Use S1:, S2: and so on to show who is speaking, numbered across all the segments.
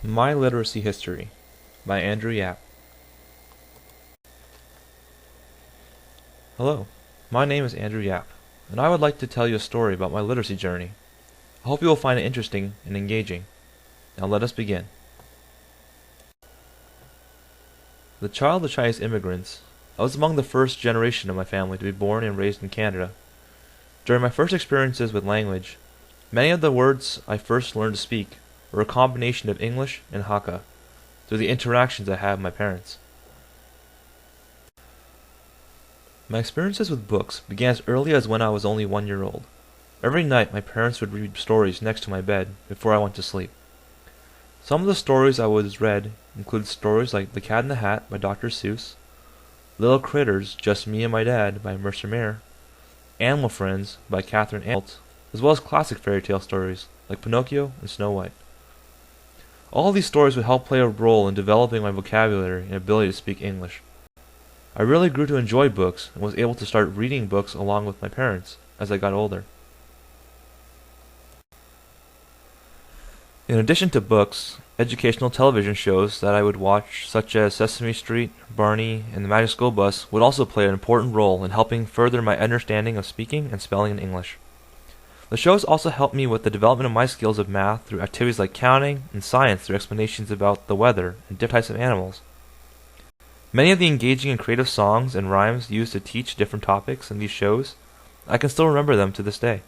S1: My Literacy History by Andrew Yap. Hello, my name is Andrew Yap, and I would like to tell you a story about my literacy journey. I hope you will find it interesting and engaging. Now let us begin. The child of Chinese immigrants, I was among the first generation of my family to be born and raised in Canada. During my first experiences with language, many of the words I first learned to speak were a combination of English and Hakka through the interactions I had with my parents. My experiences with books began as early as when I was only 1 year old. Every night my parents would read stories next to my bed before I went to sleep. Some of the stories I was read included stories like The Cat in the Hat by Dr. Seuss, Little Critters, Just Me and My Dad by Mercer Mayer, Animal Friends by Catherine Alt, as well as classic fairy tale stories like Pinocchio and Snow White. All these stories would help play a role in developing my vocabulary and ability to speak English. I really grew to enjoy books and was able to start reading books along with my parents as I got older. In addition to books, educational television shows that I would watch, such as Sesame Street, Barney, and The Magic School Bus, would also play an important role in helping further my understanding of speaking and spelling in English. The shows also helped me with the development of my skills of math through activities like counting, and science through explanations about the weather and different types of animals. Many of the engaging and creative songs and rhymes used to teach different topics in these shows, I can still remember them to this day.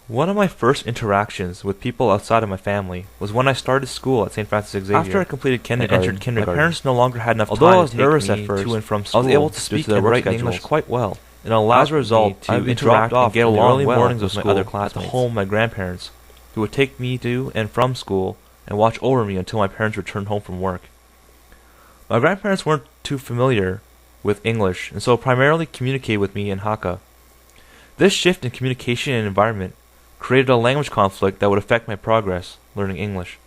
S1: One of my first interactions with people outside of my family was when I started school at St. Francis Xavier. After I completed kindergarten, my parents no longer had enough time to take me to and from school. I was able to speak and write English quite well, and as a result, I would interact and get along well mornings of school at the home of my grandparents, who would take me to and from school and watch over me until my parents returned home from work. My grandparents weren't too familiar with English, and so primarily communicated with me in Hakka. This shift in communication and environment created a language conflict that would affect my progress learning English.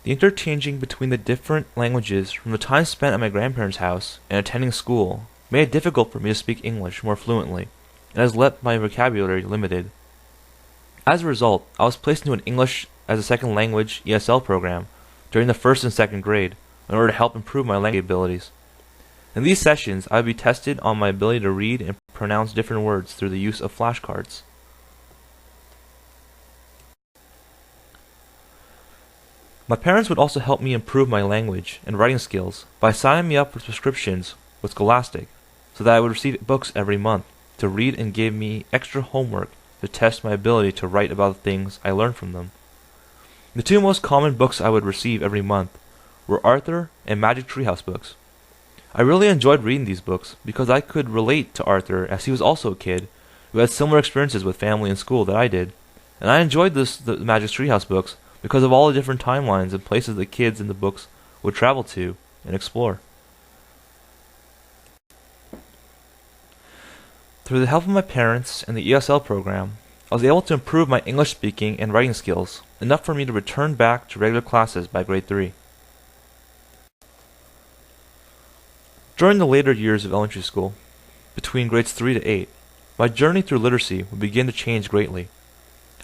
S1: The interchanging between the different languages from the time spent at my grandparents' house and attending school made it difficult for me to speak English more fluently, and has left my vocabulary limited. As a result, I was placed into an English as a second language ESL program during the first and second grade in order to help improve my language abilities. In these sessions, I would be tested on my ability to read and pronounce different words through the use of flashcards. My parents would also help me improve my language and writing skills by signing me up for subscriptions with Scholastic so that I would receive books every month to read and give me extra homework to test my ability to write about the things I learned from them. The two most common books I would receive every month were Arthur and Magic Treehouse books. I really enjoyed reading these books because I could relate to Arthur, as he was also a kid who had similar experiences with family and school that I did, and I enjoyed the Magic Treehouse books because of all the different timelines and places the kids in the books would travel to and explore. Through the help of my parents and the ESL program, I was able to improve my English speaking and writing skills, enough for me to return back to regular classes by grade 3. During the later years of elementary school, between grades 3 to 8, my journey through literacy would begin to change greatly.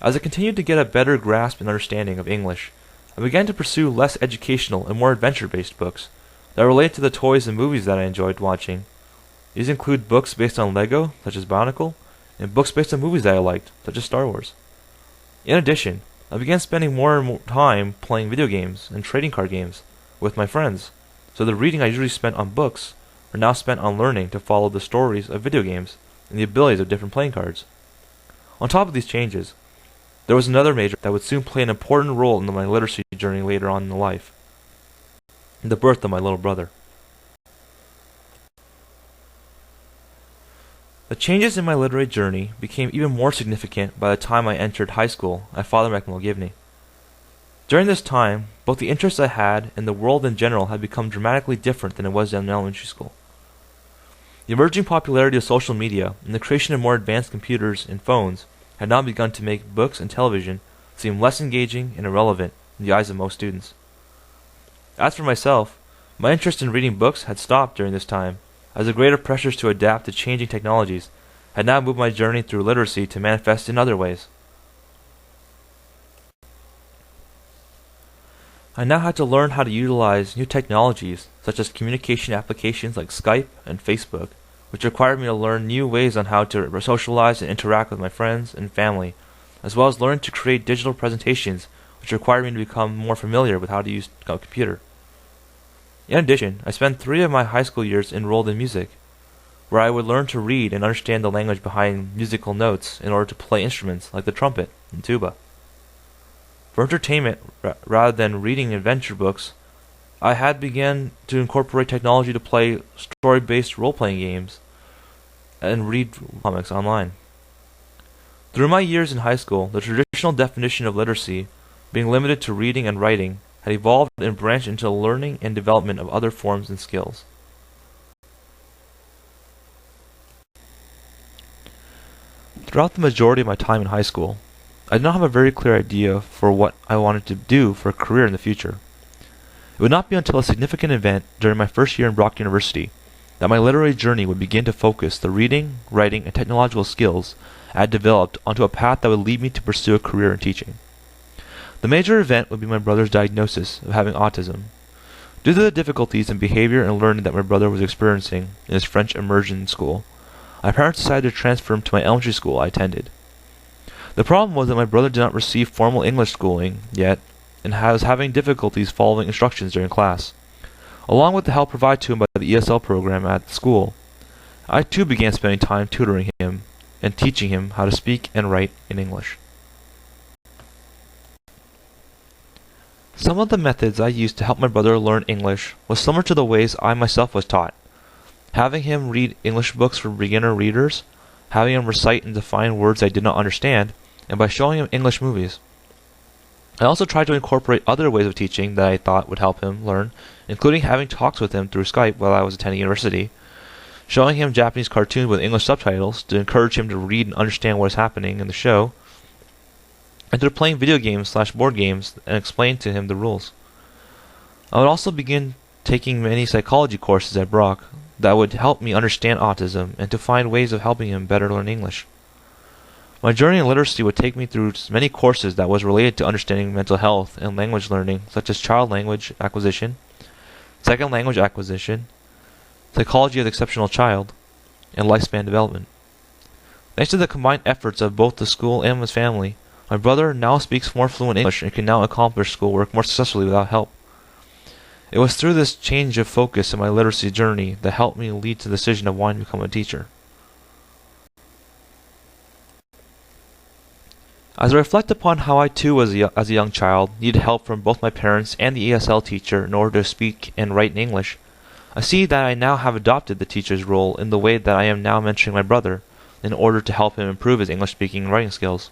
S1: As I continued to get a better grasp and understanding of English, I began to pursue less educational and more adventure-based books that related to the toys and movies that I enjoyed watching. These include books based on Lego, such as Bionicle, and books based on movies that I liked, such as Star Wars. In addition, I began spending more and more time playing video games and trading card games with my friends, so the reading I usually spent on books are now spent on learning to follow the stories of video games and the abilities of different playing cards. On top of these changes, there was another major that would soon play an important role in my literacy journey later on in life: the birth of my little brother. The changes in my literary journey became even more significant by the time I entered high school at Father McMilgivney. During this time, both the interests I had and the world in general had become dramatically different than it was in elementary school. The emerging popularity of social media and the creation of more advanced computers and phones had now begun to make books and television seem less engaging and irrelevant in the eyes of most students. As for myself, my interest in reading books had stopped during this time, as the greater pressures to adapt to changing technologies had now moved my journey through literacy to manifest in other ways. I now had to learn how to utilize new technologies, such as communication applications like Skype and Facebook, which required me to learn new ways on how to socialize and interact with my friends and family, as well as learn to create digital presentations, which required me to become more familiar with how to use a computer. In addition, I spent 3 of my high school years enrolled in music, where I would learn to read and understand the language behind musical notes in order to play instruments like the trumpet and tuba. For entertainment, rather than reading adventure books, I had begun to incorporate technology to play story-based role-playing games and read comics online. Through my years in high school, the traditional definition of literacy, being limited to reading and writing, had evolved and branched into learning and development of other forms and skills. Throughout the majority of my time in high school, I did not have a very clear idea for what I wanted to do for a career in the future. It would not be until a significant event during my first year in Brock University that my literary journey would begin to focus the reading, writing, and technological skills I had developed onto a path that would lead me to pursue a career in teaching. The major event would be my brother's diagnosis of having autism. Due to the difficulties in behavior and learning that my brother was experiencing in his French immersion school, my parents decided to transfer him to my elementary school I attended. The problem was that my brother did not receive formal English schooling yet, and was having difficulties following instructions during class. Along with the help provided to him by the ESL program at the school, I too began spending time tutoring him and teaching him how to speak and write in English. Some of the methods I used to help my brother learn English was similar to the ways I myself was taught. Having him read English books for beginner readers, having him recite and define words I did not understand, and by showing him English movies. I also tried to incorporate other ways of teaching that I thought would help him learn, including having talks with him through Skype while I was attending university, showing him Japanese cartoons with English subtitles to encourage him to read and understand what is happening in the show, and through playing video games/board games and explain to him the rules. I would also begin taking many psychology courses at Brock that would help me understand autism and to find ways of helping him better learn English. My journey in literacy would take me through many courses that was related to understanding mental health and language learning, such as child language acquisition, second language acquisition, psychology of the exceptional child, and lifespan development. Thanks to the combined efforts of both the school and his family, my brother now speaks more fluent English and can now accomplish schoolwork more successfully without help. It was through this change of focus in my literacy journey that helped me lead to the decision of wanting to become a teacher. As I reflect upon how I too, as a young child, needed help from both my parents and the ESL teacher in order to speak and write in English, I see that I now have adopted the teacher's role in the way that I am now mentoring my brother in order to help him improve his English speaking and writing skills.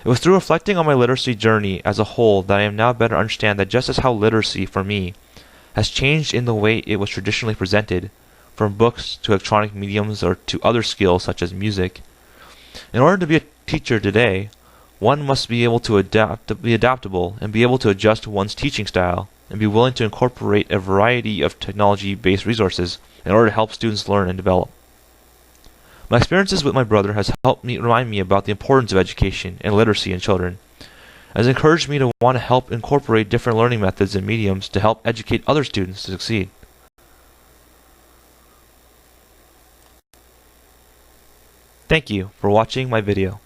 S1: It was through reflecting on my literacy journey as a whole that I am now better understand that just as how literacy, for me, has changed in the way it was traditionally presented, from books to electronic mediums or to other skills such as music. In order to be a teacher today, one must be able to be adaptable and be able to adjust one's teaching style and be willing to incorporate a variety of technology-based resources in order to help students learn and develop. My experiences with my brother has helped me remind me about the importance of education and literacy in children, has encouraged me to want to help incorporate different learning methods and mediums to help educate other students to succeed. Thank you for watching my video.